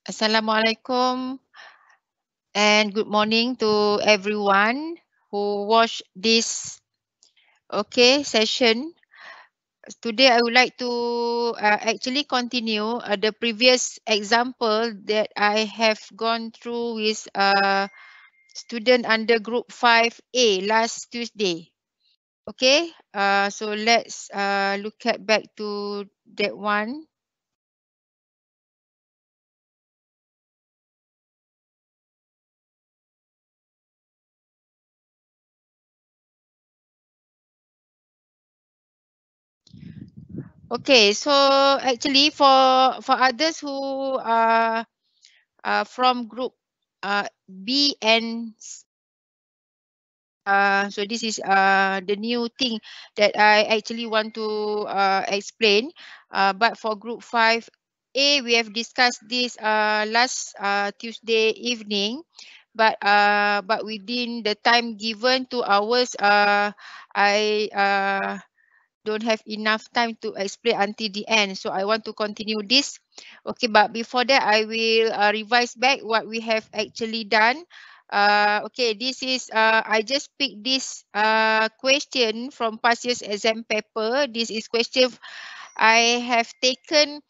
Assalamualaikum and good morning to everyone who watch this session. Today I would like to actually continue the previous example that I have gone through with student under group 5A last Tuesday. Okay, so let's look at back to that one. Okay, so actually for others who are from group B and so this is the new thing that I actually want to explain. But for group 5A, we have discussed this last Tuesday evening. But within the time given 2 hours, I don't have enough time to explain until the end. So I want to continue this. Okay, but before that, I will revise back what we have actually done. Okay, this is, I just picked this question from past year's exam paper. This is question I have taken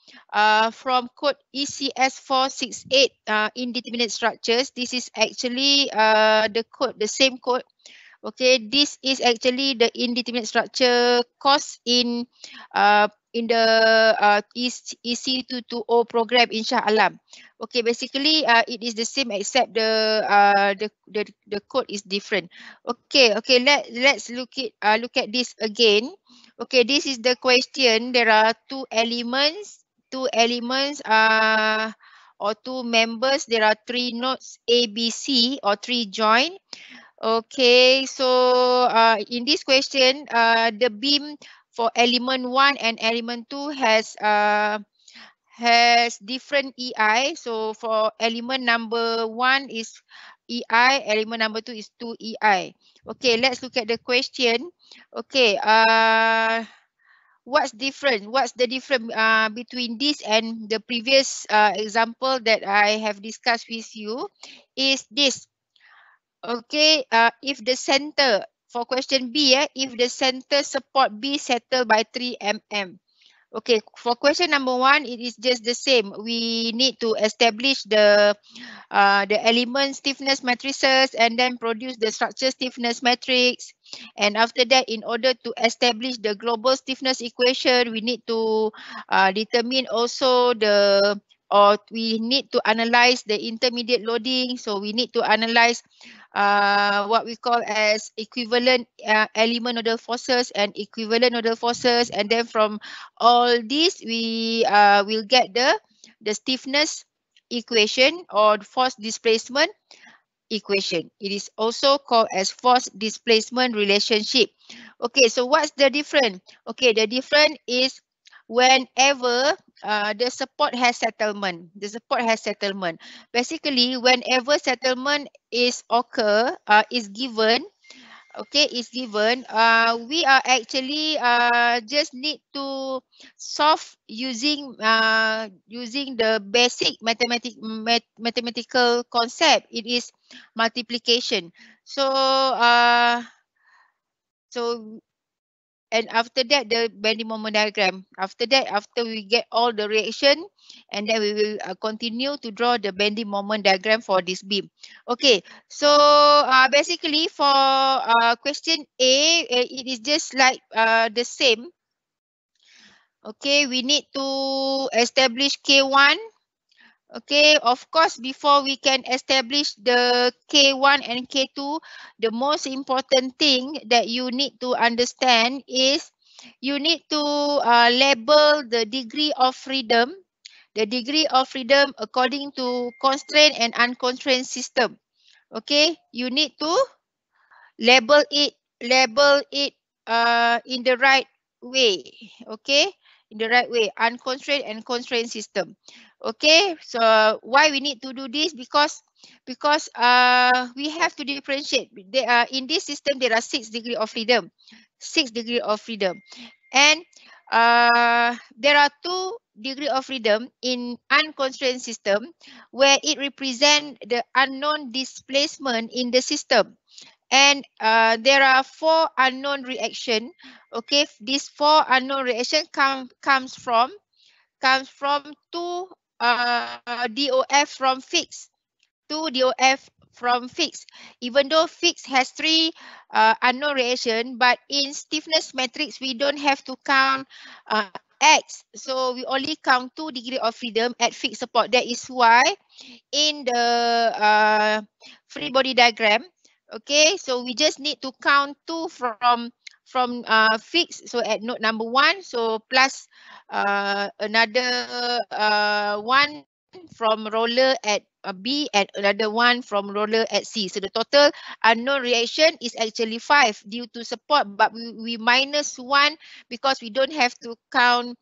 from code ECS521 indeterminate structures. This is actually the code, the same code. Okay, this is actually the indeterminate structure course in the EC220 program Insha Alam. Okay, basically it is the same except the code is different. Okay, let's look at this again. Okay, this is the question. There are two elements or two members. There are three nodes A, B, C or three join. Okay, so in this question, the beam for element 1 and element 2 has different EI. So for element number 1 is EI, element number 2 is 2 EI. Okay, let's look at the question. Okay, what's different? What's the difference between this and the previous example that I have discussed with you is this. Okay, if the center, for question B, if the center support B settled by 3 mm. Okay, for question number 1, it is just the same. We need to establish the element stiffness matrices and then produce the structure stiffness matrix. And after that, in order to establish the global stiffness equation, we need to determine also we need to analyze the intermediate loading. So we need to analyze what we call as equivalent element nodal forces and equivalent nodal forces, and then from all this we will get the stiffness equation or force displacement equation. It is also called as force displacement relationship. Okay, so what's the difference? Okay, the difference is whenever the support has settlement. The support has settlement. Basically, whenever settlement is given, okay, is given, we are actually just need to solve using the basic mathematical concept. It is multiplication. So and after that, the bending moment diagram. After that, after we get all the reaction, and then we will continue to draw the bending moment diagram for this beam. Okay, so basically for question A, it is just like the same. Okay, we need to establish K1. Okay, of course, before we can establish the K1 and K2, the most important thing that you need to understand is you need to label the degree of freedom, according to constraint and unconstrained system. Okay, you need to label it in the right way. Okay, in the right way, unconstrained and constrained system. Okay, so why we need to do this? Because we have to differentiate. There are, in this system there are 6 degrees of freedom, and there are two degree of freedom in unconstrained system where it represents the unknown displacement in the system. And there are four unknown reaction. Okay, these four unknown reaction comes from two DOF from fixed. Two DOF from fixed. Even though fixed has three unknown reaction, but in stiffness matrix we don't have to count X. So we only count 2 degree of freedom at fixed support. That is why in the free body diagram, okay, so we just need to count 2 from fixed. So at node number 1, so plus another 1 from roller at B and another 1 from roller at C. So the total unknown reaction is actually 5 due to support, but we minus 1 because we don't have to count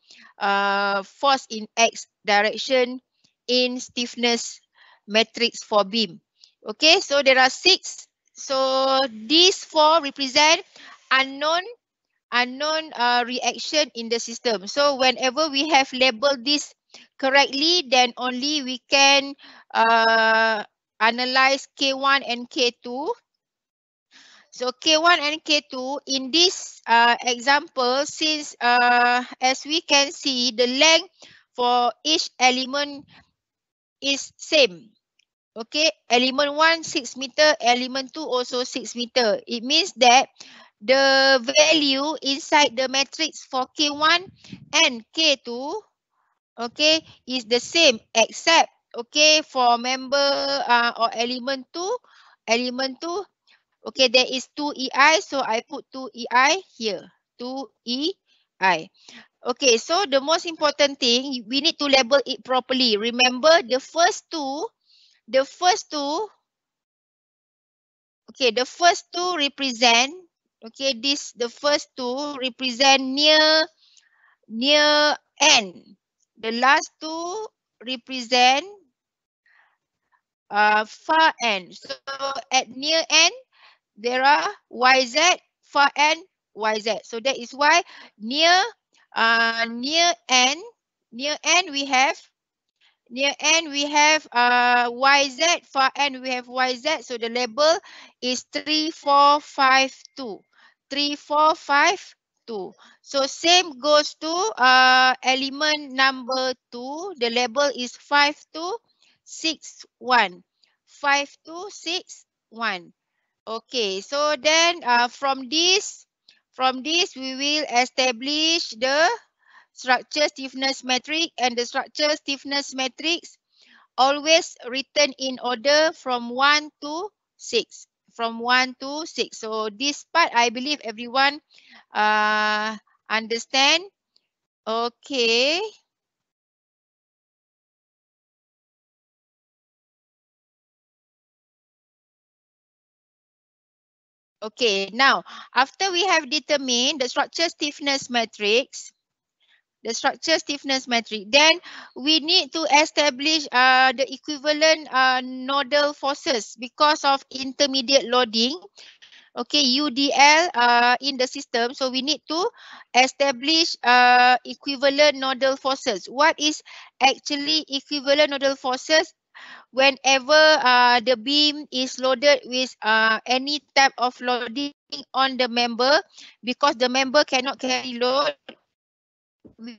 force in X direction in stiffness matrix for beam. Okay, so there are 6. So these 4 represent unknown reaction in the system. So whenever we have labeled this correctly, then only we can analyze K1 and K2. So K1 and K2 in this example, since as we can see, the length for each element is same. Okay, element 1 6 meter, element 2 also 6 meter. It means that the value inside the matrix for K1 and K2, okay, is the same except, okay, for member or element 2, okay, there is 2 EI, so I put 2 EI here, 2 EI. Okay, so the most important thing, we need to label it properly. Remember the first two, okay, the first two represent, okay, the first two represent near end. The last two represent far end. So at near end, there are YZ, far end, YZ. So that is why near end, we have YZ, far end we have YZ. So the label is 3452. 3452. So same goes to element number 2. The label is 5261. 5261. Okay, so then from this we will establish the structure stiffness matrix, and the structure stiffness matrix always written in order from 1 to 6. From 1 to 6. So this part I believe everyone understand. Okay. Okay, now after we have determined the structure stiffness matrix, then we need to establish the equivalent nodal forces because of intermediate loading. Okay, UDL in the system. So we need to establish equivalent nodal forces. What is actually equivalent nodal forces? Whenever the beam is loaded with any type of loading on the member, because the member cannot carry load, we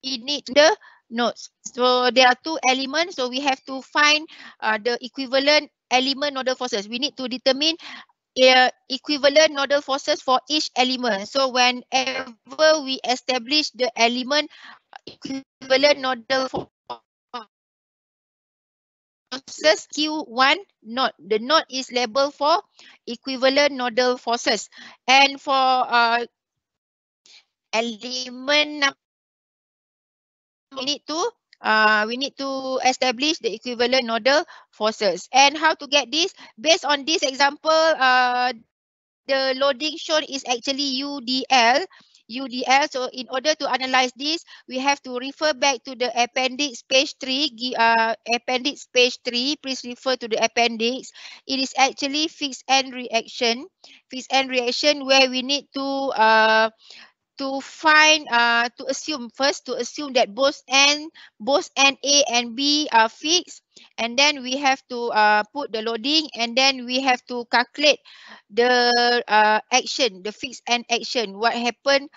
need the nodes. So there are 2 elements, so we have to find the equivalent element nodal forces. We need to determine equivalent nodal forces for each element. So whenever we establish the element equivalent nodal forces Q1 node, the node is labeled for equivalent nodal forces. And for element we need to establish the equivalent nodal forces. And how to get this? Based on this example, the loading shown is actually UDL. UDL. So in order to analyze this, we have to refer back to the appendix page 3. Appendix page 3, please refer to the appendix. It is actually fixed end reaction. Fixed end reaction where we need to find to assume that both end A and B are fixed, and then we have to put the loading, and then we have to calculate the action, the fixed end action, what happened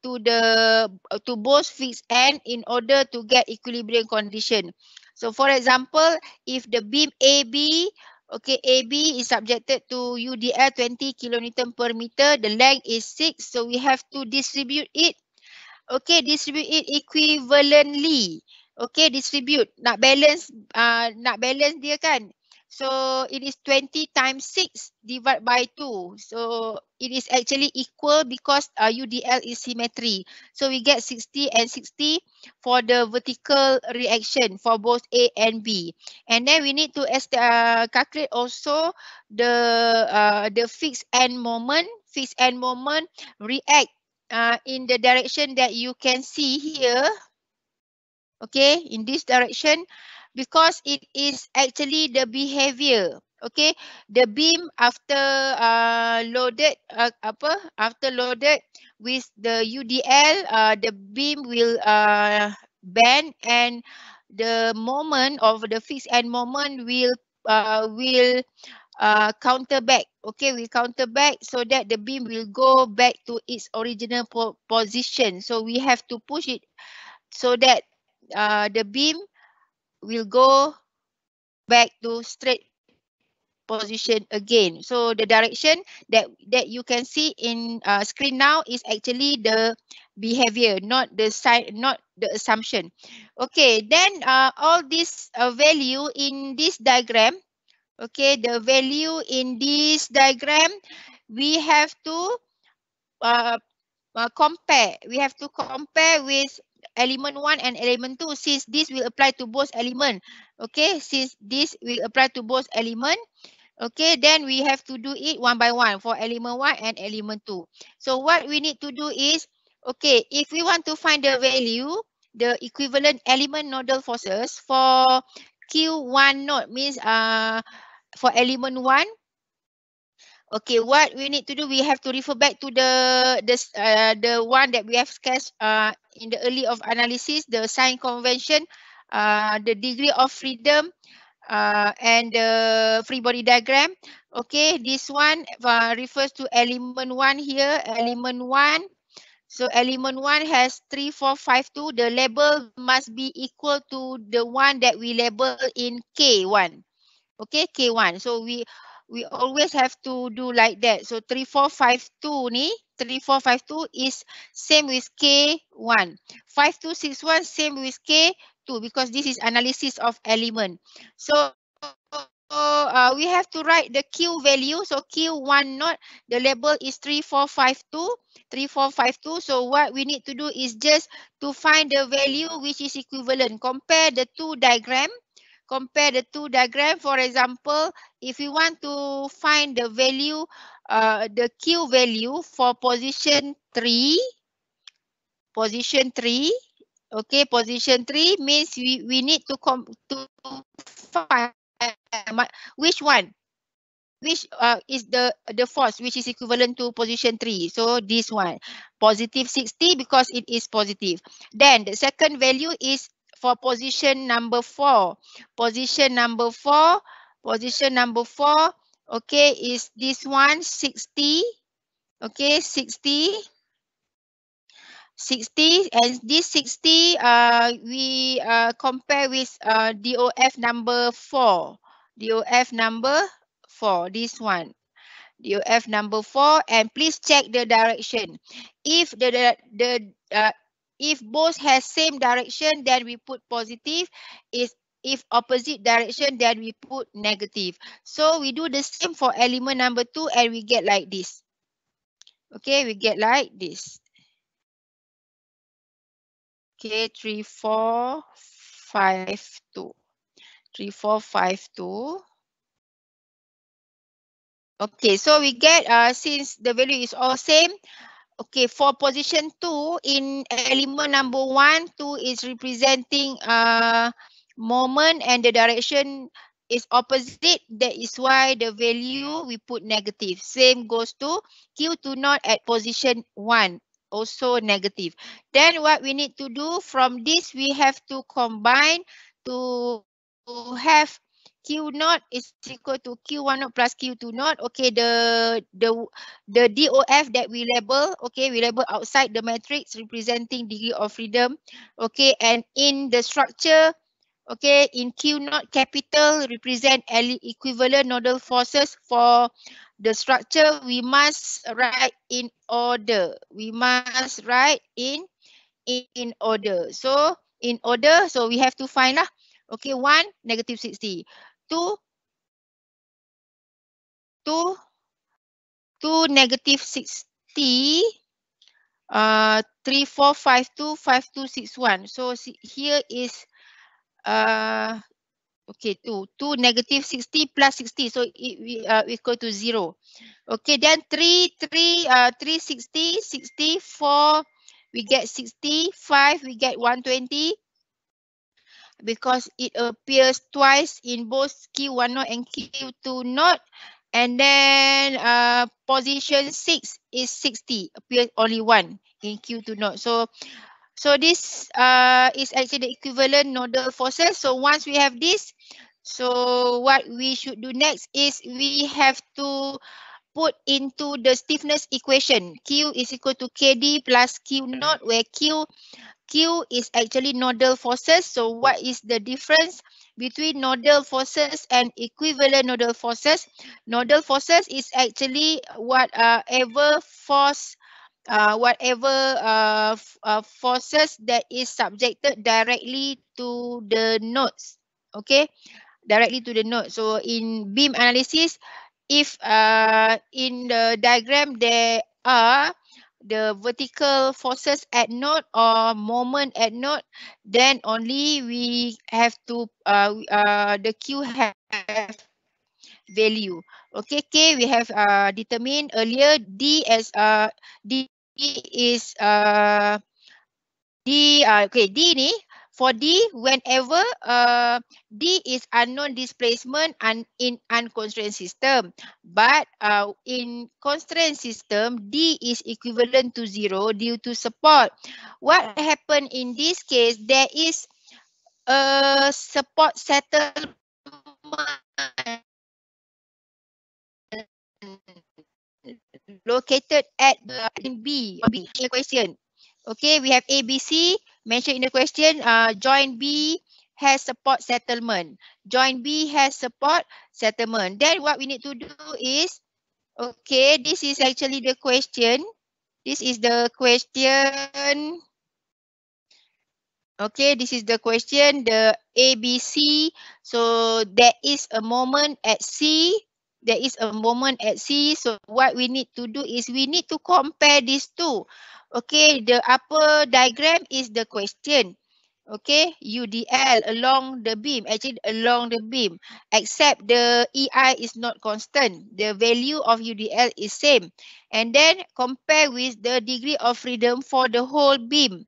to both fixed end in order to get equilibrium condition. So for example, if the beam AB, okay, AB is subjected to UDL 20 kilonewton per meter. The length is 6. So we have to distribute it. Okay, distribute it equivalently. Okay, distribute. Nak balance dia kan. So it is 20 times 6 divided by 2. So it is actually equal because UDL is symmetry. So we get 60 and 60 for the vertical reaction for both A and B. And then we need to calculate also the fixed end moment. Fixed end moment react in the direction that you can see here, okay, in this direction, because it is actually the behavior. Okay, the beam after loaded with the UDL, the beam will bend, and the moment of the fixed end moment will counter back. Okay, we counter back so that the beam will go back to its original position. So we have to push it so that the beam will go back to straight position again. So the direction that you can see in screen now is actually the behavior, not the sign, not the assumption. Okay, then all this value in this diagram. Okay, the value in this diagram, we have to compare. We have to compare with element 1 and element 2, since this will apply to both element. Okay, since this will apply to both element. Okay, then we have to do it one by one for element 1 and element 2. So what we need to do is, okay, if we want to find the value, the equivalent element nodal forces for Q1 node, means for element 1. Okay, what we need to do, we have to refer back to the one that we have sketched in the early of analysis, the sign convention, the degree of freedom, and the free body diagram. Okay, this one refers to element 1 here, element 1. So element 1 has 3, 4, 5, 2. The label must be equal to the one that we label in K1. Okay, K1. So we always have to do like that. So 3452 ni, 3452 is same with K1. 5261 same with K2, because this is analysis of element. So we have to write the Q value. So Q1 not, the label is 3452. 3452. So what we need to do is just to find the value which is equivalent. Compare the two diagram. Compare the two diagram. For example, if we want to find the value, the Q value for position 3, okay, position 3 means we need to find which one, which is the force which is equivalent to position 3. So this one, positive 60, because it is positive. Then the second value is for position number 4. Position number 4, okay, is this one, 60. Okay, 60. 60, and this 60 we compare with DOF number 4. DOF number 4, this one. DOF number 4, and please check the direction. If if both has same direction, then we put positive. If opposite direction, then we put negative. So we do the same for element number 2, and we get like this. Okay, we get like this. Okay, 3, 4, 5, 2. 3, 4, 5, 2. Okay, so we get, since the value is all same, Okay, for position 2 in element number 1, 2 is representing moment and the direction is opposite. That is why the value we put negative. Same goes to Q2 not at position 1, also negative. Then what we need to do from this, we have to combine to have Q naught is equal to Q1 naught plus Q2 naught. Okay, the DOF that we label, okay, we label outside the matrix representing degree of freedom. Okay, and in the structure, okay, in Q naught capital represent equivalent nodal forces for the structure. We must write in order. We must write in order. So in order, so we have to find lah. Okay, 1, negative 60. 2, 2, 2, negative 60. 3, 4, 5, 2, 5, 2, 6, 1. So here is okay, 2 negative 60 plus 60. So it equal to 0. Okay, then 3 60, 60, 4 we get 60, 5 we get 120 because it appears twice in both Q1 naught and Q2 naught. And then position 6 is 60, appears only 1 in Q2 naught. So this is actually the equivalent nodal forces. So once we have this, so what we should do next is we have to put into the stiffness equation. Q is equal to KD plus Q naught, where Q is actually nodal forces. So what is the difference between nodal forces and equivalent nodal forces? Nodal forces is actually whatever force, forces that is subjected directly to the nodes. Okay, directly to the node. So in beam analysis, if in the diagram there are the vertical forces at node or moment at node, then only we have to the Q have value. Okay, K we have determined earlier. D as D is okay, D ni for D, whenever D is unknown displacement and in unconstrained system, but in constrained system, D is equivalent to 0 due to support. What happened in this case? There is a support settlement located at in B in the question. Okay, we have A, B, C mentioned in the question. Joint B has support settlement. Joint B has support settlement. Then what we need to do is, okay, this is actually the question. This is the question. Okay, this is the question, the ABC. So there is a moment at C. There is a moment at C. So what we need to do is we need to compare these two. Okay, the upper diagram is the question. Okay, UDL along the beam, actually along the beam, except the EI is not constant. The value of UDL is same. And then compare with the degree of freedom for the whole beam.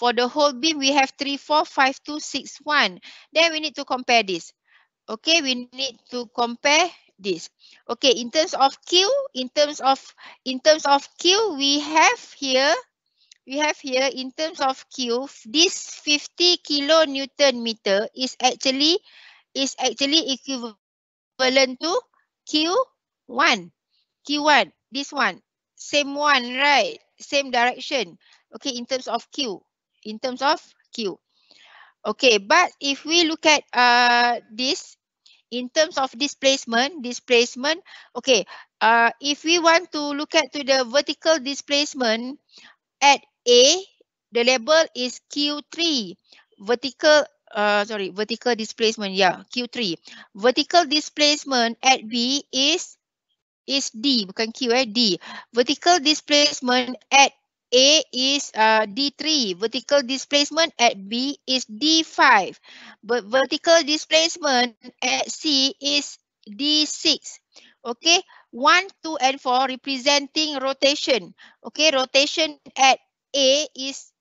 For the whole beam, we have 3, 4, 5, 2, 6, 1. Then we need to compare this. Okay, we need to compare this. Okay, in terms of Q, in terms of Q, we have here in terms of Q, this 50 kilonewton meter is actually equivalent to Q1. Q1, this one, same one, right? Same direction. Okay, in terms of Q. In terms of Q. Okay, but if we look at this in terms of displacement, okay, if we want to look at to the vertical displacement at A, the label is Q3. Vertical displacement, yeah, Q3. Vertical displacement at B is D, bukan Q, D. Vertical displacement at A is D3. Vertical displacement at B is D5. But vertical displacement at C is D6. Okay, 1, 2, and 4 representing rotation. Okay, rotation at A is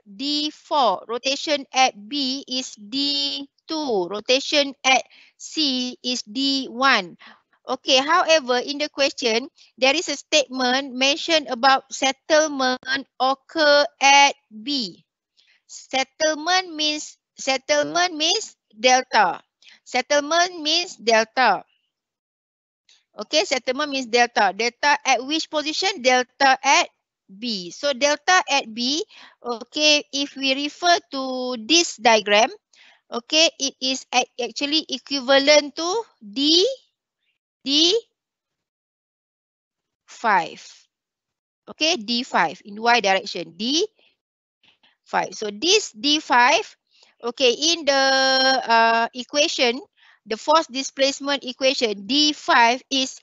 D4. Rotation at B is D2. Rotation at C is D1. Okay, however, in the question, there is a statement mentioned about settlement occur at B. Settlement means delta. Settlement means delta. Okay, settlement means delta. Delta at which position? Delta at B. So delta at B, okay, if we refer to this diagram, okay, it is actually equivalent to D5. Okay, D5 in Y direction, D5. So this D5, okay, in the equation, the force displacement equation, D5 is,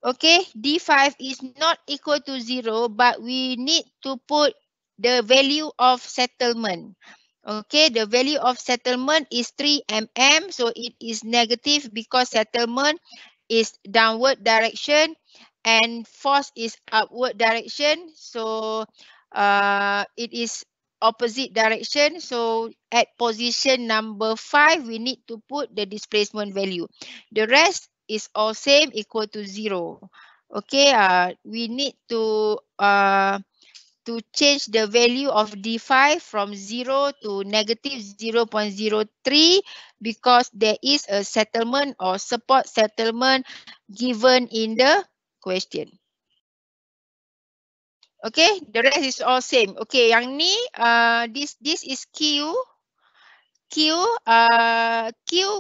okay, D5 is not equal to 0, but we need to put the value of settlement. Okay, the value of settlement is 3 mm, so it is negative because settlement is downward direction and force is upward direction. So it is opposite direction. So at position number 5, we need to put the displacement value. The rest is all same, equal to 0. Okay, we need to change the value of D5 from 0 to negative 0.03 because there is a settlement or support settlement given in the question. Okay, the rest is all same. Okay, yang ni, this is Q. Q,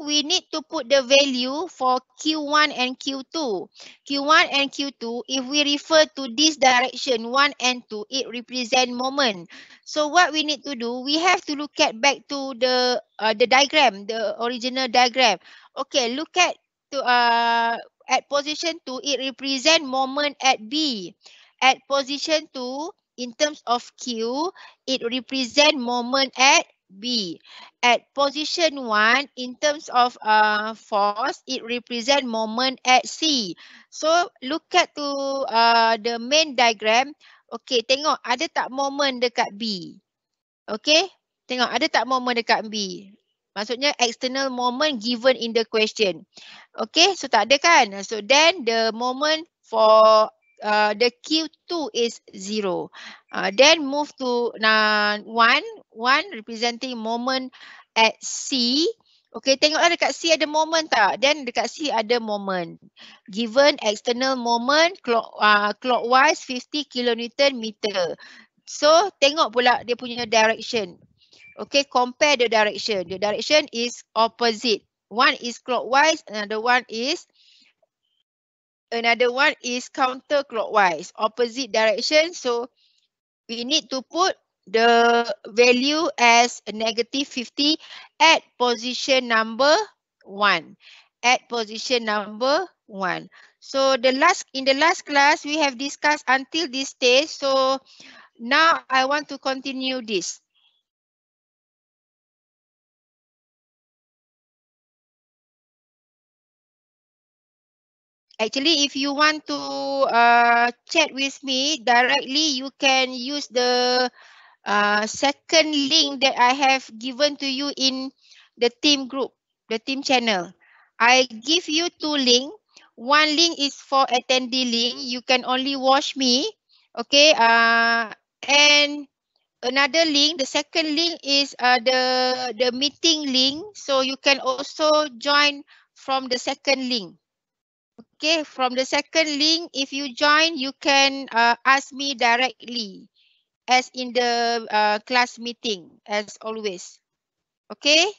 we need to put the value for Q1 and Q2. Q1 and Q2, if we refer to this direction, 1 and 2, it represent moment. So what we need to do, we have to look back to the diagram, the original diagram. Okay, look at position 2, it represent moment at B. At position 2, in terms of Q, it represent moment at B. At position 1, in terms of force, it represent moment at C. So look at to the main diagram. Okay, tengok ada tak moment dekat B. Okay, tengok ada tak moment dekat B. Maksudnya external moment given in the question. Okay, so tak ada kan? So then the moment for the Q2 is 0. Then move to 1 representing moment at C. Okay, tengoklah dekat C ada moment tak? Then dekat C ada moment. Given external moment clockwise 50 kilonewton meter. So tengok pula dia punya direction. Okay, compare the direction. The direction is opposite. One is clockwise, another one is counterclockwise, opposite direction. So we need to put the value as a negative 50 at position number 1. At position number 1. So in the last class we have discussed until this stage. So now I want to continue this. Actually, if you want to chat with me directly, you can use the second link that I have given to you in the team group, the team channel. I give you 2 links. One link is for attendee link. You can only watch me. Okay. And another link, the second link is the meeting link. So you can also join from the second link. Okay, from the second link, if you join, you can ask me directly as in the class meeting, as always. Okay?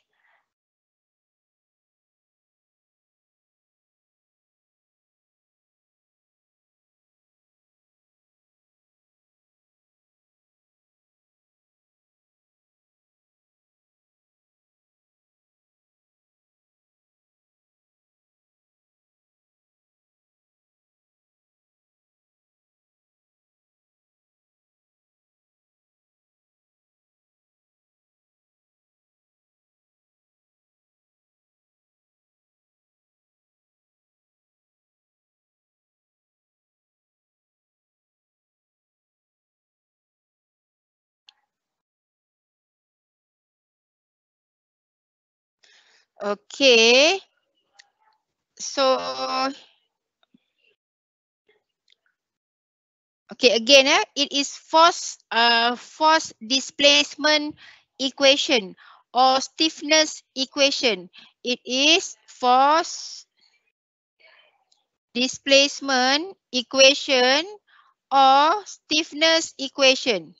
Okay. So, okay, again, it is force displacement equation or stiffness equation. It is force displacement equation or stiffness equation.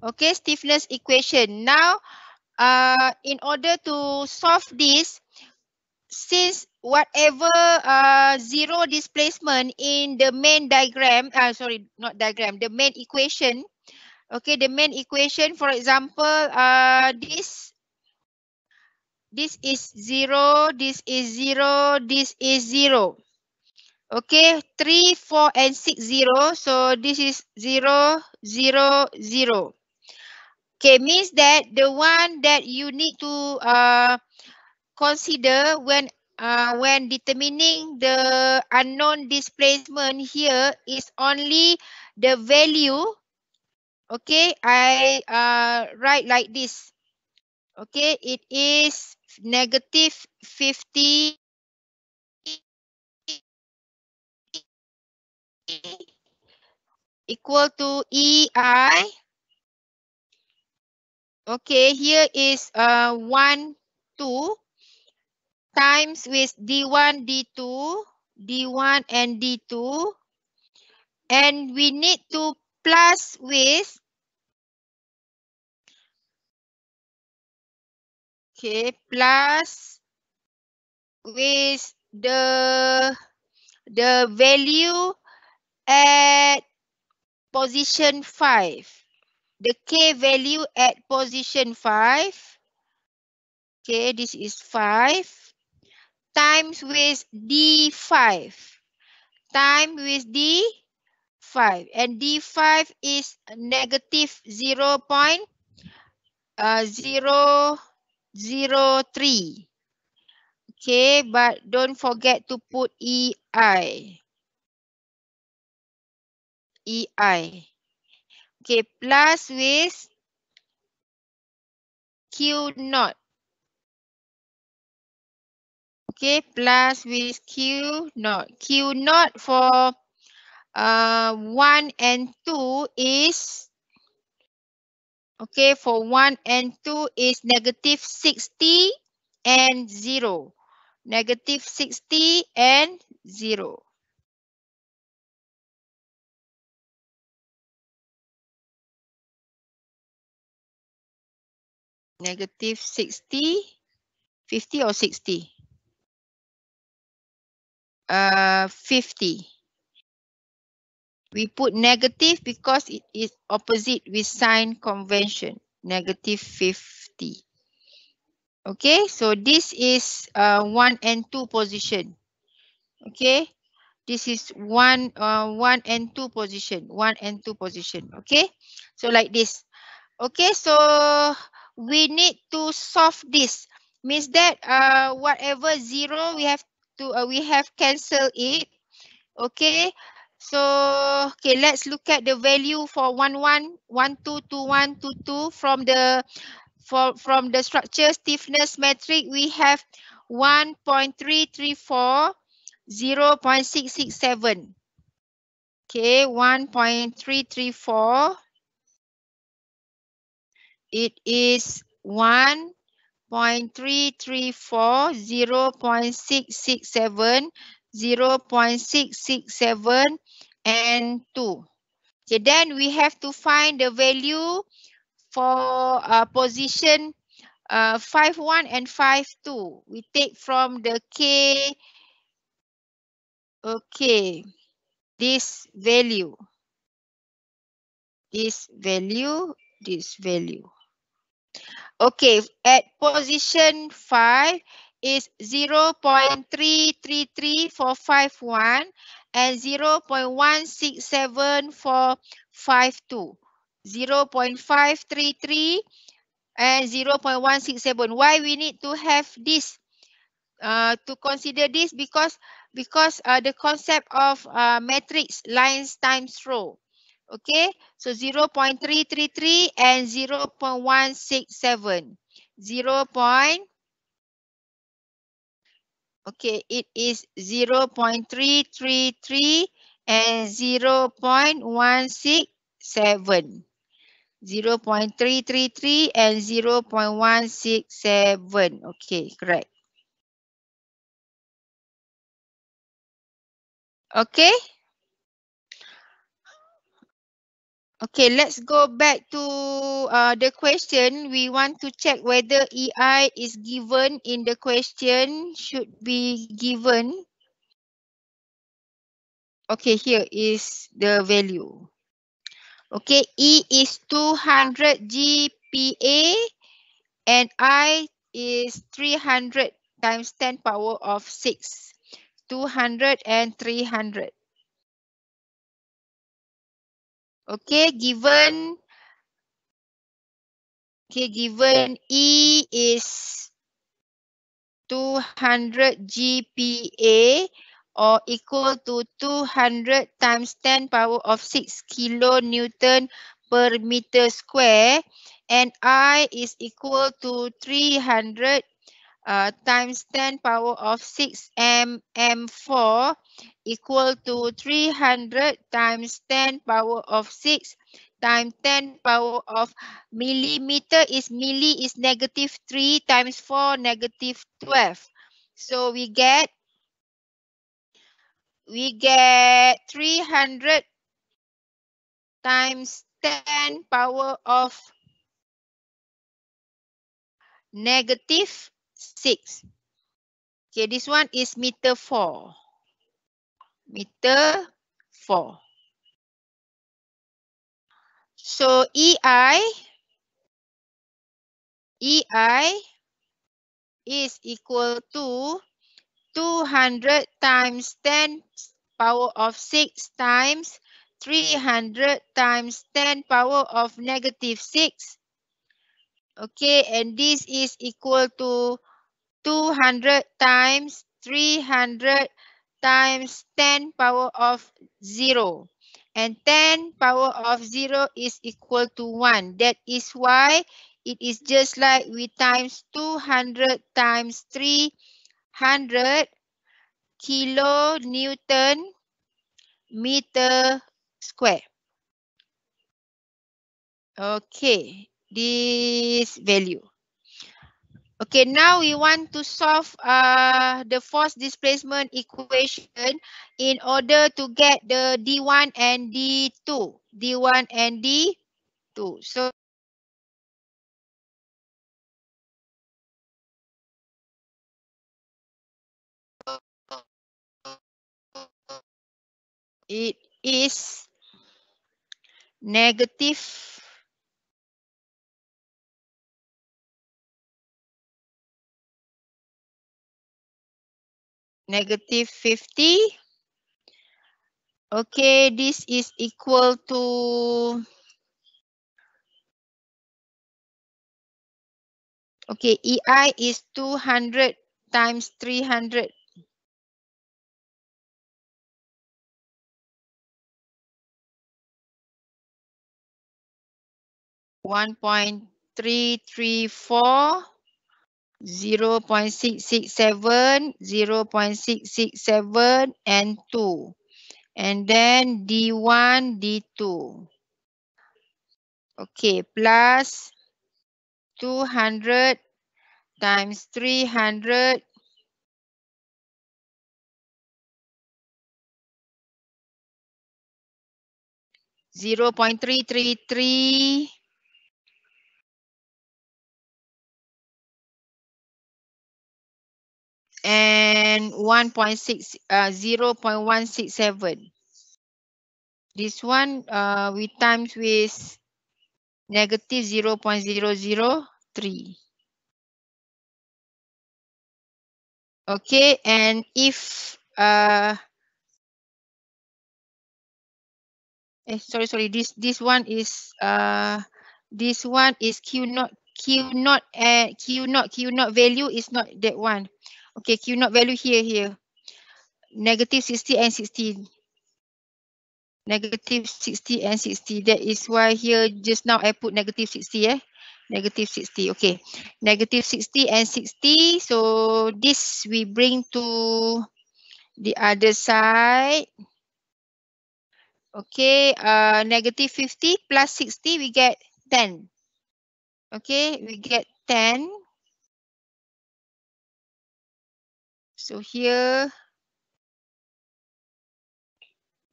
Okay, stiffness equation. Now, in order to solve this, since whatever zero displacement in the main diagram, sorry, not diagram, the main equation. Okay, the main equation, for example, this is 0, this is 0, this is 0. Okay, 3, 4, and 6, 0. So this is 0, 0, 0. Okay, means that the one that you need to consider when determining the unknown displacement here is only the value. Okay, I write like this. Okay, it is negative 50 equal to EI. Okay, here is 1, 2 times with D1, D2, D1 and D2. And we need to plus with, okay, plus with the value at position 5. The K value at position 5. Okay, this is 5 times with D5. Time with D5. And D5 is negative 0.003. Okay, but don't forget to put EI. EI. Okay, plus with Q naught. Okay, plus with Q naught. Q naught for 1 and 2 is, okay, for 1 and 2 is negative 60 and 0. Negative 60 and 0. Negative 60, 50 or 60? 50. We put negative because it is opposite with sign convention. Negative 50. Okay, so this is 1 and 2 position. Okay, this is 1 and 2 position. 1 and 2 position. Okay, so like this. Okay, so we need to solve this. Means that whatever 0 we have cancelled it. Okay, so okay, let's look at the value for 1, 1, 1, 2, 2, 1, 2, 2 from the structure stiffness matrix. We have 1.334, 0.667. Okay, 1.334. It is 1.334, 0.667, 0.667, and 2. Okay, then we have to find the value for position 5.1 and 5.2. We take from the K, okay, this value, this value, this value. Okay, at position 5 is 0.333 for 5.1 and 0.167 for 5.2. 0.533 and 0.167. Why we need to have this? To consider this because the concept of matrix lines times row. Okay, so 0.333 and 0.167. 0. Okay, it is 0.333 and 0.167. 0.333 and 0.167. Okay, correct. Okay. Okay, let's go back to the question. We want to check whether EI is given in the question. Should be given. Okay, here is the value. Okay, E is 200 GPa and I is 300 times 10 power of 6. 200 and 300. Okay, given E is 200 GPa or equal to 200 times 10 power of 6 kilonewton per meter square, and I is equal to 300 times 10 power of 6 mm4 equal to 300 times 10 power of 6 times 10 power of millimeter is milli is -3 times 4 -12. So we get 300 times 10 power of -6. Okay, this one is meter 4. Meter 4. So EI is equal to 200 times 10 power of 6 times 300 times 10 power of -6. Okay, and this is equal to 200 times 300 times 10 power of 0. And 10 power of 0 is equal to 1. That is why it is just like we times 200 times 300 kilonewton meter square. Okay, this value. Okay, now we want to solve the force displacement equation in order to get the D1 and D2. D1 and D2. So it is negative -50. Okay, this is equal to, okay, EI is 200 times 300. 1.334, 0.667, 0.667, and 2. And then D1, D2. Okay, plus 200 times 300, 0.333, and 0.167. This one we times with negative 0.003. Okay, and if sorry, this one is Q naught value is not that one. Okay, Q naught value here. Negative 60 and 60. Negative 60 and 60. That is why here just now I put negative 60. Negative 60. Okay. Negative 60 and 60. So this we bring to the other side. Okay. Negative 50 plus 60, we get 10. Okay. We get 10. So here,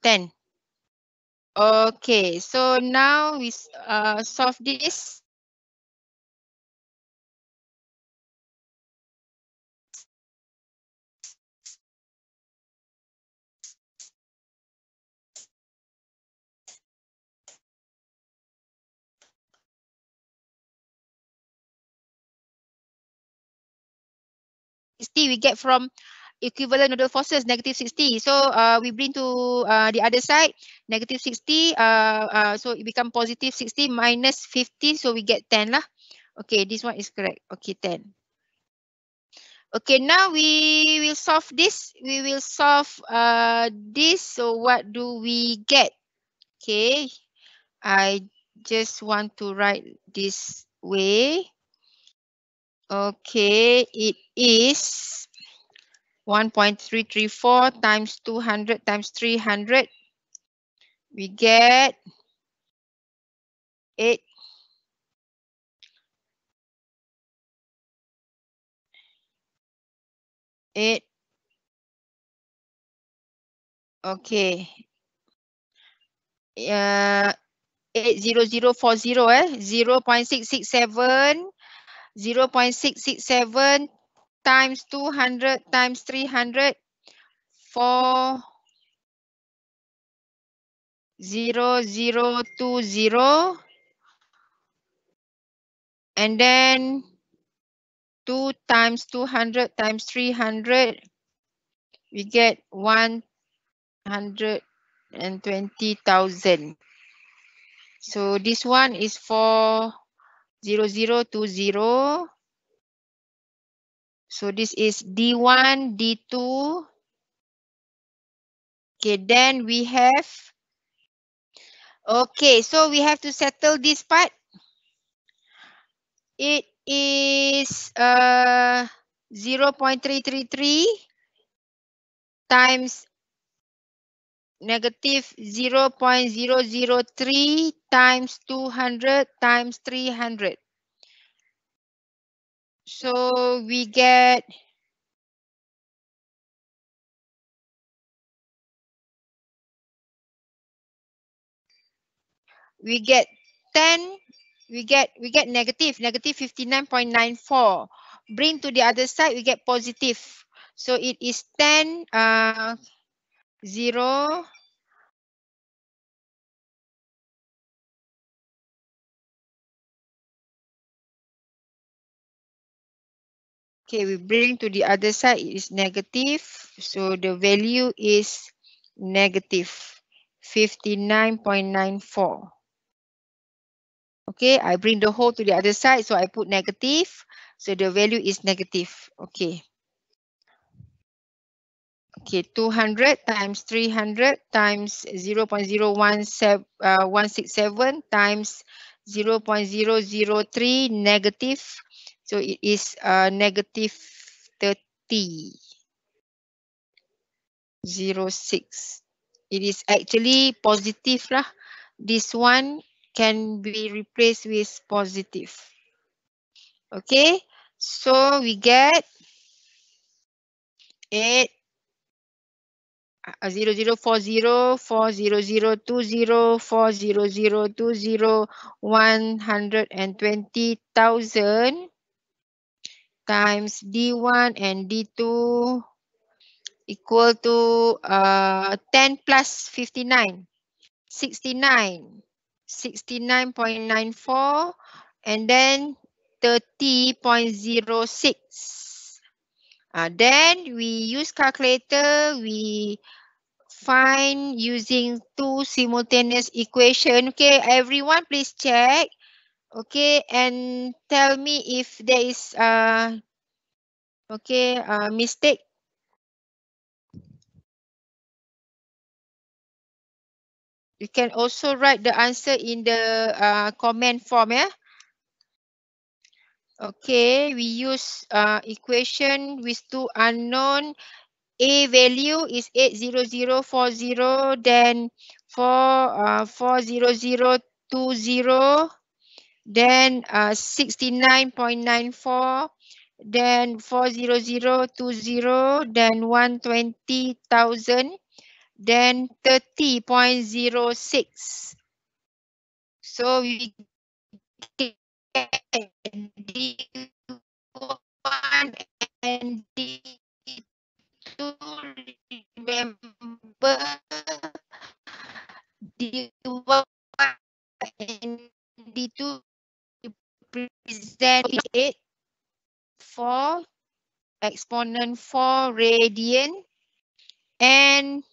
10. Okay. So now we solve this. We get from equivalent nodal forces, negative 60. So we bring to the other side, negative 60. So it become positive 60 minus 50. So we get 10 lah. Okay, this one is correct. Okay, 10. Okay, now we will solve this. We will solve this. So what do we get? Okay, I just want to write this way. Okay, it is 1.334 times 200 times 300. We get 8. Okay. 80040 0.667 0.667 times 200 times 300 40020, and then 2 times 200 times 300, we get 120,000. So this one is for 0020. So this is D1, D2. Okay, then we have, okay, so we have to settle this part. It is 0.333 times negative 0.003 times 200 times 300. So we get 10. We get negative 59.94. Bring to the other side, we get positive. So it is 10 0. Okay, we bring to the other side, it is negative. So the value is negative 59.94. Okay, I bring the whole to the other side, so I put negative. So the value is negative. Okay. Okay, 200 times 300 times 0.0167 times 0.003 negative. So it is negative 30.06. It is actually positive lah. This one can be replaced with positive. Okay, so we get 8 0040 40020 40020 120,000 times D1 and D2 equal to 10 plus 59, 69, 69.94, and then 30.06. Then we use calculator, we find using two simultaneous equation. Okay, everyone please check. Okay, and tell me if there is mistake. You can also write the answer in the comment form, yeah. Okay, we use equation with two unknown. A value is 80040, then 40020, then 69.94, then 40020, then 120,000, then 30.06. So we get D1 and D2. Remember, D1 and D2 represent 8 for exponent 4 radian and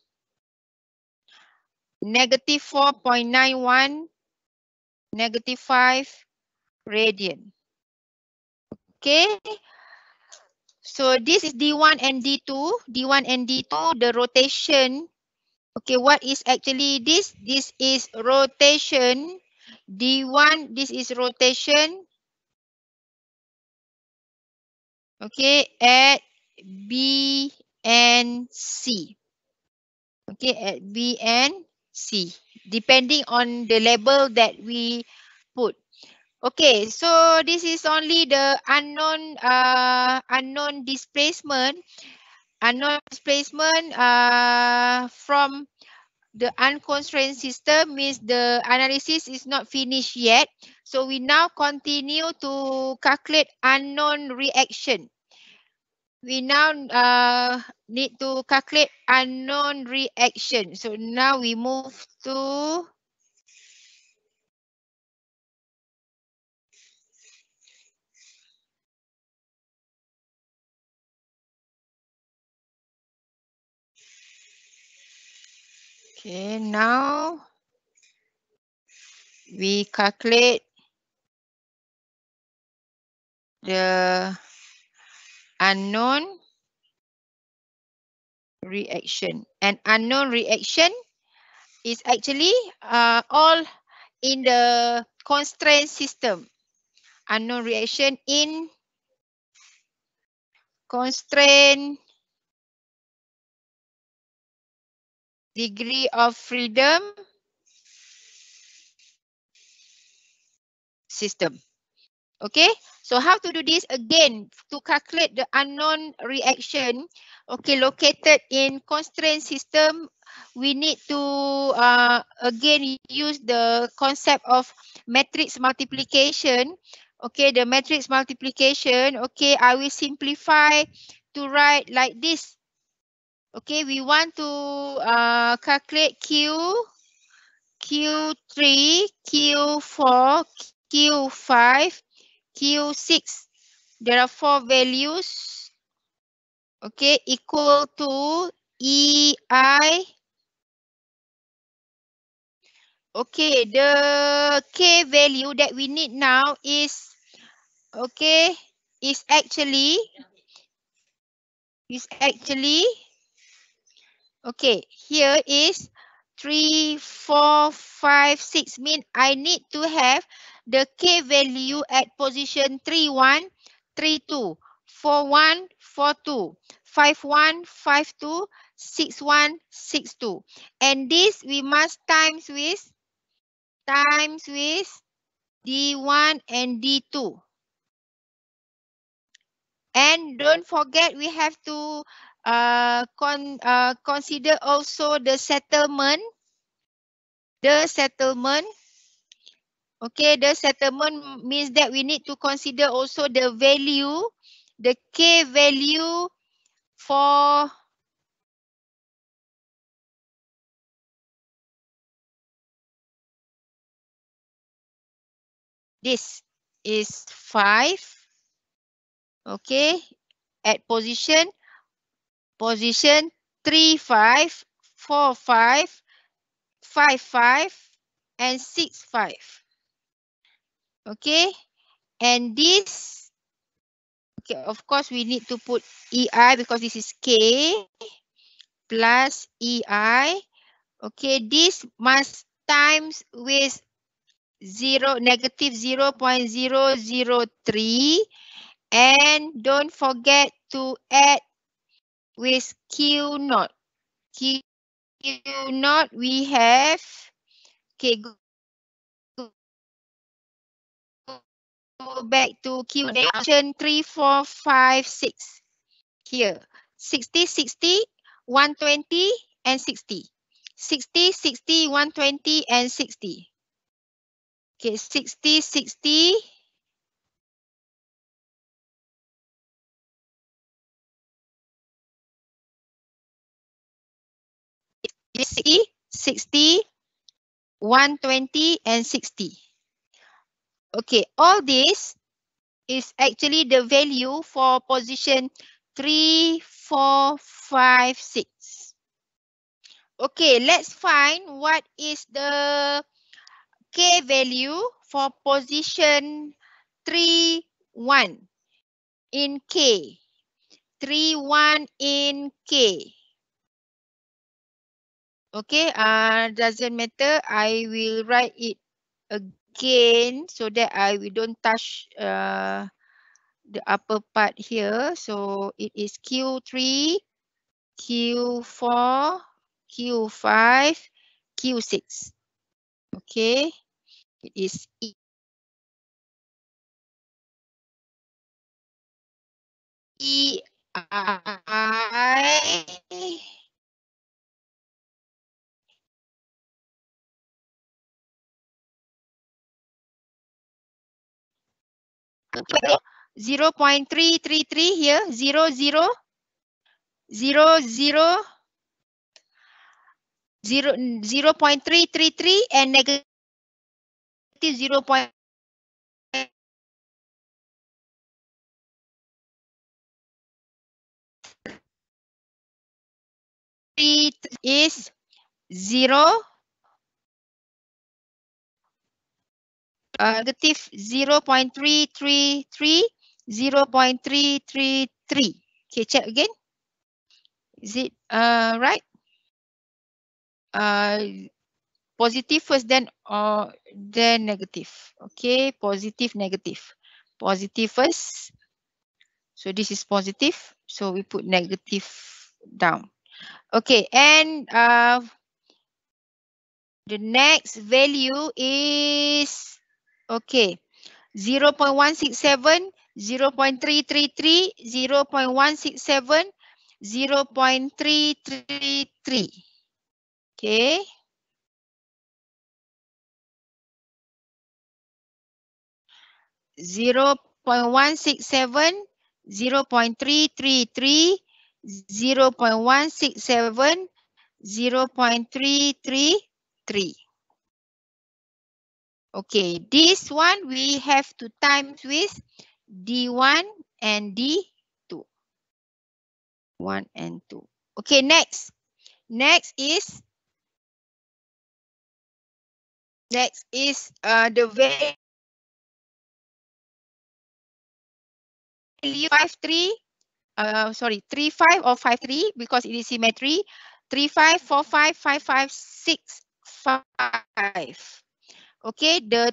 negative 4.91 negative 5 radian. Okay, so this is D1 and D2. D1 and D2, the rotation. Okay, what is actually this? This is rotation. D1, this is rotation. Okay, at B and C. Okay, at B and C, depending on the label that we put. Okay, so this is only the unknown displacement. Unknown displacement from the unconstrained system means the analysis is not finished yet. So we now continue to calculate unknown reaction. We now need to calculate unknown reaction. So now we move to okay, now we calculate the unknown reaction. And unknown reaction is actually all in the constraint system. Unknown reaction in constraint degree of freedom system. Okay, so how to do this again to calculate the unknown reaction? Okay, located in constraint system, we need to again use the concept of matrix multiplication. Okay, the matrix multiplication. Okay, I will simplify to write like this. Okay, we want to calculate Q3, Q4, Q5, Q6. There are 4 values, okay, equal to EI. Okay, the K value that we need now is, okay, is actually, okay, here is 3, 4, 5, 6. Mean I need to have the K value at position 3, 1, 3, 2, 4, 1, 4, 2, 5, 1, 5, 2, 6, 1, 6, 2. And this we must times with D1 and D2. And don't forget, we have to consider also the settlement. Okay, the settlement means that we need to consider also the value, the K value for this is 5. Okay, at position 3, 5, 4, 5, 5, 5, and 6, 5. Okay, and this, okay, of course we need to put EI because this is K plus EI. Okay, this must times with negative 0.003, and don't forget to add with Q naught. Q naught we have, okay, go back to Q option 3, 4, 5, 6. Here, 60, 60, 120, and 60. 60, 60, 120, and 60. Okay, 60, 60. 60, 60, 120, and 60. Okay, all this is actually the value for position 3, 4, 5, 6. Okay, let's find what is the K value for position 3, 1 in K. 3, 1 in K. Okay, doesn't matter. I will write it again so that we don't touch the upper part here. So it is Q3, Q4, Q5, Q6. Okay, it is E. I 0.333 here, 0, 0, 0, 0, 0, 0.333 and negative 0.3 is 0, negative 0.333, 0.333. Okay, check again. Is it right? Positive first, then negative. Okay, positive, negative. Positive first. So this is positive. So we put negative down. Okay, and the next value is, okay, 0.167, 0.333, 0.167, 0.333. Okay. Zero 0.167, 0.333, 0.167, 0.333. Okay, this one we have to times with D1 and D2. 1 and 2. Okay, next. Next is the value 53, 35 or 53 because it is symmetry. 35, 45, 55, 6, 5. Okay, the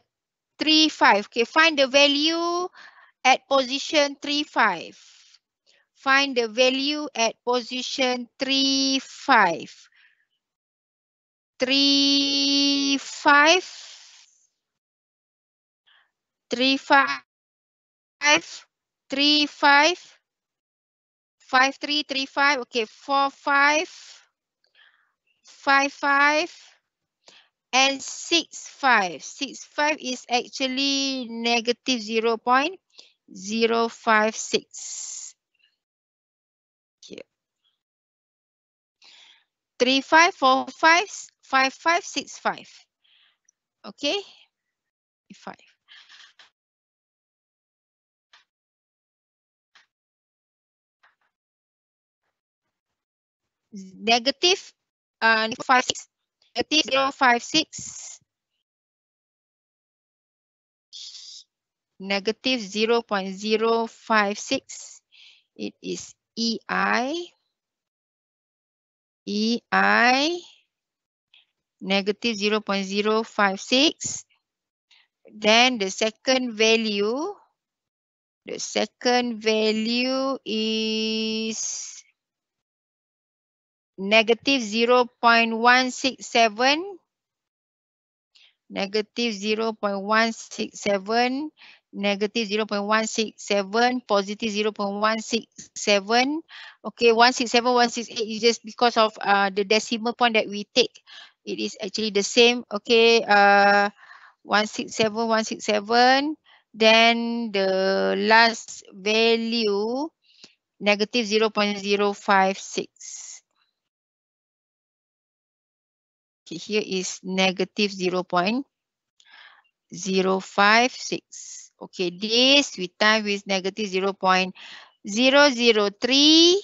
35. Okay, find the value at position 35. Find the value at position 35. 35, 35, 35, 5335. Okay, 45, 55, and 65. 65 is actually negative 0.056. Here. 35, 45, 55, 65. Okay, 5. Negative 56. Negative 0.56. Negative 0.056. It is EI. EI. Negative 0.056. Then the second value is negative 0.167, negative 0.167, negative 0.167, positive 0.167. Okay, 167, 168 is just because of the decimal point that we take. It is actually the same. Okay, 167, 167. Then the last value, negative 0.056. Okay, here is negative 0.056. Okay, this we time with negative 0.003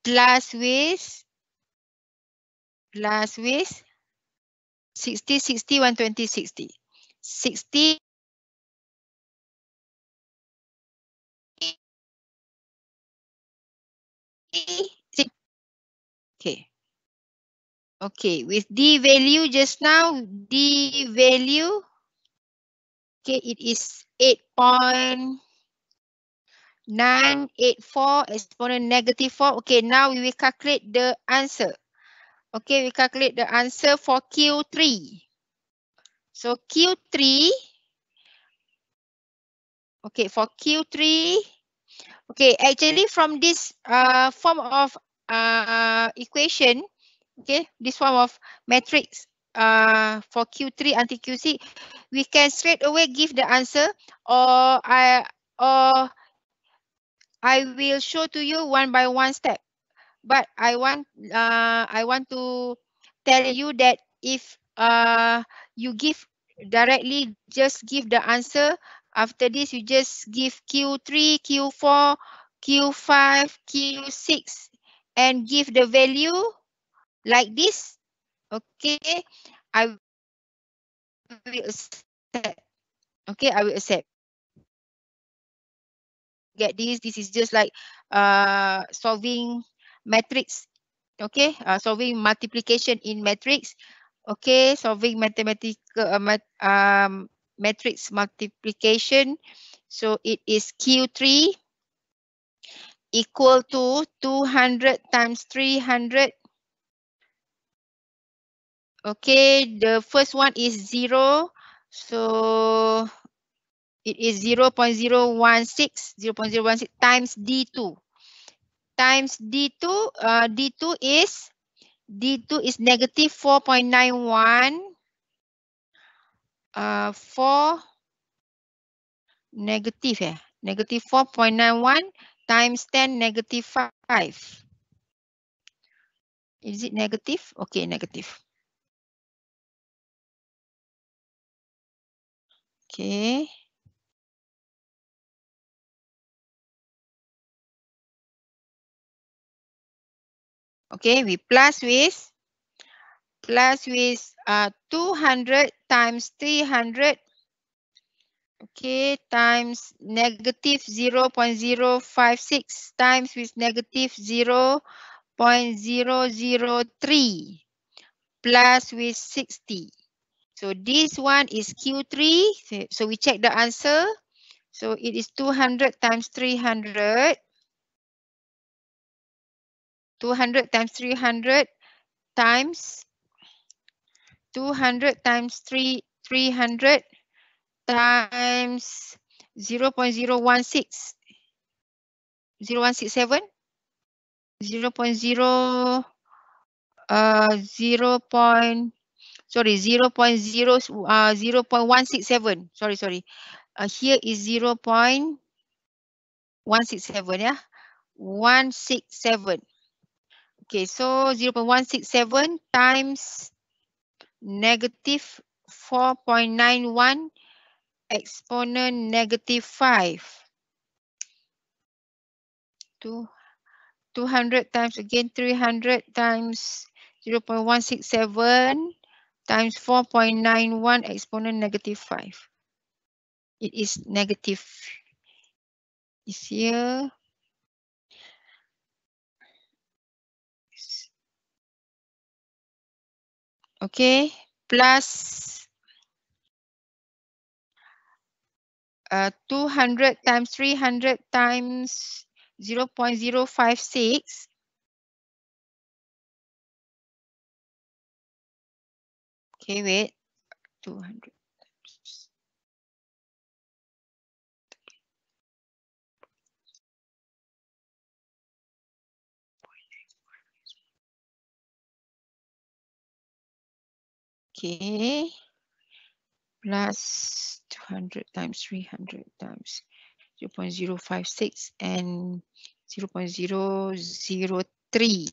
plus with 60, 60, 120, 60. 60. Okay. Okay, with D value just now, D value, okay, it is 8.984 exponent negative 4. Okay, now we will calculate the answer. Okay, we calculate the answer for Q3. So Q3, okay, for Q3, okay, actually from this form of equation, okay, this form of matrix for Q3 until QC, we can straight away give the answer, or I will show to you one by one step. But I want to tell you that if you give directly, just give the answer. After this, you just give Q3, Q4, Q5, Q6, and give the value like this. Okay, I will accept. Okay, I will accept. Get this. This is just like solving matrix. Okay, solving multiplication in matrix. Okay, solving mathematical matrix multiplication. So it is Q3 equal to 200 times 300. Okay, the first one is 0. So it is 0.016, 0.016 times D2. Times D2, D2 is negative 4.91. 4 negative 4.91 times 10 negative 5. Is it negative? Okay, negative. Okay. Okay, we plus with 200 times 300. Okay, times negative 0.056 times with negative 0.003 plus with 60. So this one is Q3. So we check the answer. So it is 200 times 300. 200 times 300 times 200 times 300 times 0.016. 0167. 0.0 0. Sorry, 0.167. Sorry. Here is 0.167, yeah. 167. Okay, so 0.167 times negative 4.91 exponent negative 5. 200 times again 300 times 0.167 times 4.91 exponent negative 5. It is negative. Is here. Okay, plus 200 times 300 times 0.056. Okay, wait. 200. Okay. Plus 200 times 300 times 0.056 and 0.003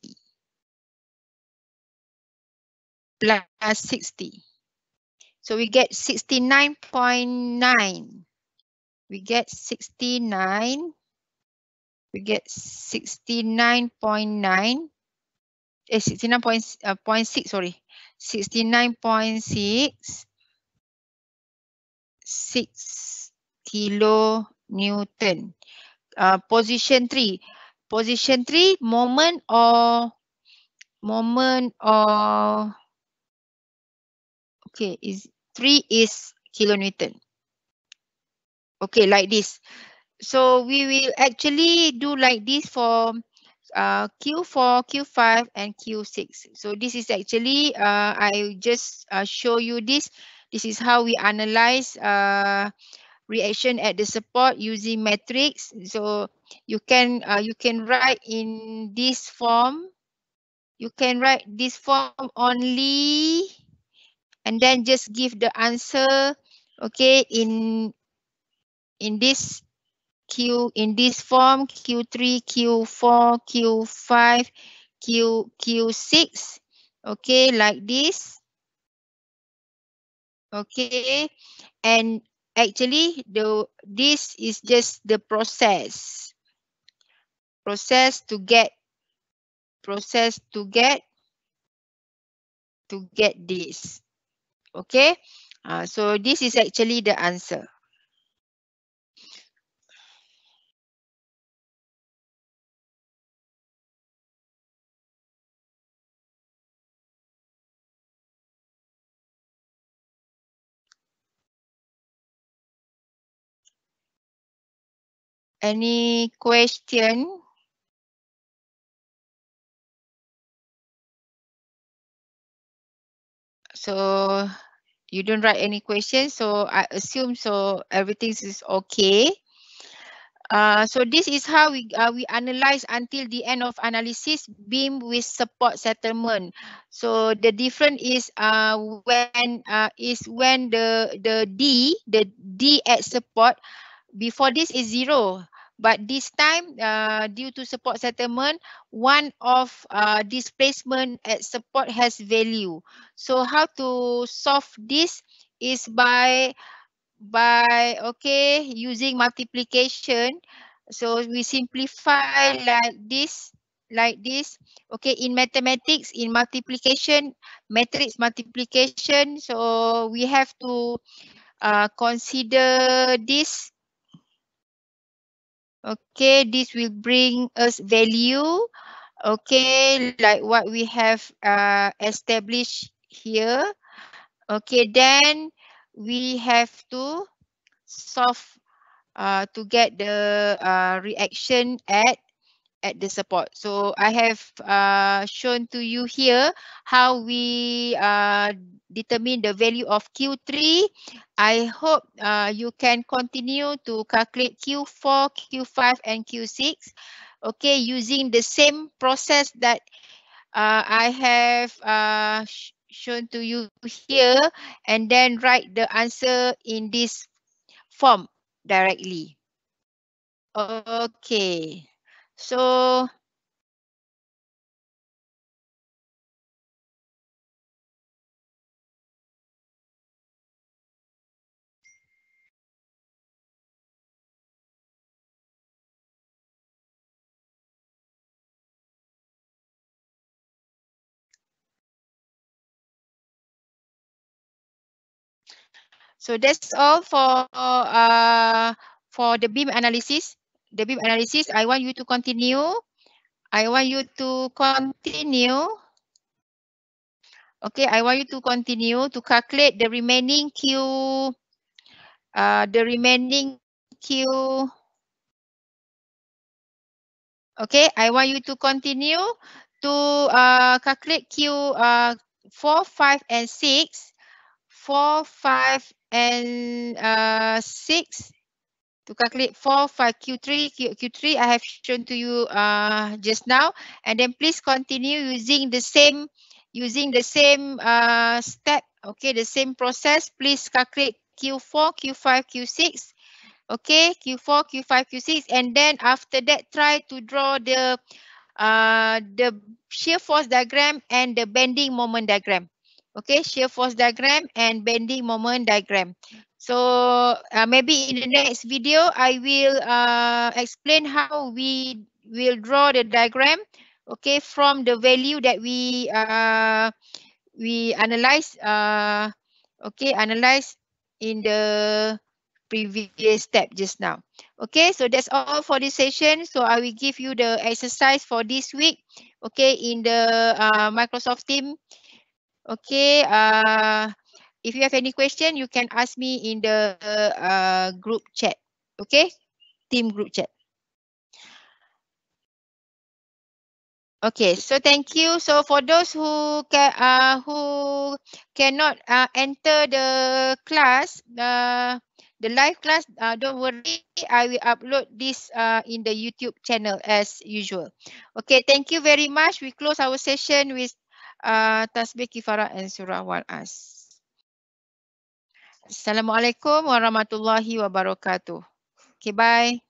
plus 60. So we get 69.9. We get 69. We get 69.9. 69.6, sorry. 69.6 kilonewton. Position 3. Position 3, moment or okay, is 3 is kilonewton. Okay, like this. So we will actually do like this for Q4, Q5 and Q6. So this is actually I just show you this. This is how we analyze reaction at the support using matrix. So you can write in this form. You can write this form only and then just give the answer, okay, in this form, Q3, Q4, Q5, Q6, okay, like this. Okay, and actually this is just the process to get this. Okay, so this is actually the answer. Any question? So you don't write any questions, so I assume so everything is okay. So this is how we analyze until the end of analysis beam with support settlement. So the difference is when the D at support, before this is 0, but this time due to support settlement, one of displacement at support has value. So how to solve this is by using multiplication. So we simplify like this. Okay, in mathematics, in multiplication, matrix multiplication, so we have to consider this. Okay, this will bring us value. Okay, like what we have established here. Okay, then we have to solve to get the reaction at the support. So I have shown to you here how we determine the value of Q3. I hope you can continue to calculate Q4, Q5 and Q6. Okay, using the same process that I have shown to you here, and then write the answer in this form directly. Okay, so that's all for the beam analysis. The beam analysis, I want you to continue. Okay, I want you to continue to calculate the remaining Q. Okay, I want you to continue to calculate Q 4, 5, and 6. 4, 5, and 6. To calculate 4, 5, Q3, Q3 I have shown to you just now. And then please continue using the same step. Okay, the same process. Please calculate Q4, Q5, Q6. Okay, Q4, Q5, Q6. And then after that, try to draw the shear force diagram and the bending moment diagram. Okay, shear force diagram and bending moment diagram. So maybe in the next video, I will explain how we will draw the diagram. Okay, from the value that we analyze. Okay, analyze in the previous step just now. Okay, so that's all for this session. So I will give you the exercise for this week. Okay, in the Microsoft Team. Okay, if you have any question, you can ask me in the group chat. Okay, team group chat. Okay, so thank you. So for those who cannot enter the class, the live class, don't worry, I will upload this in the YouTube channel as usual. Okay, thank you very much. We close our session with Tasbih Kifarah and Surah Wal As. Assalamualaikum warahmatullahi wabarakatuh. Okay, bye.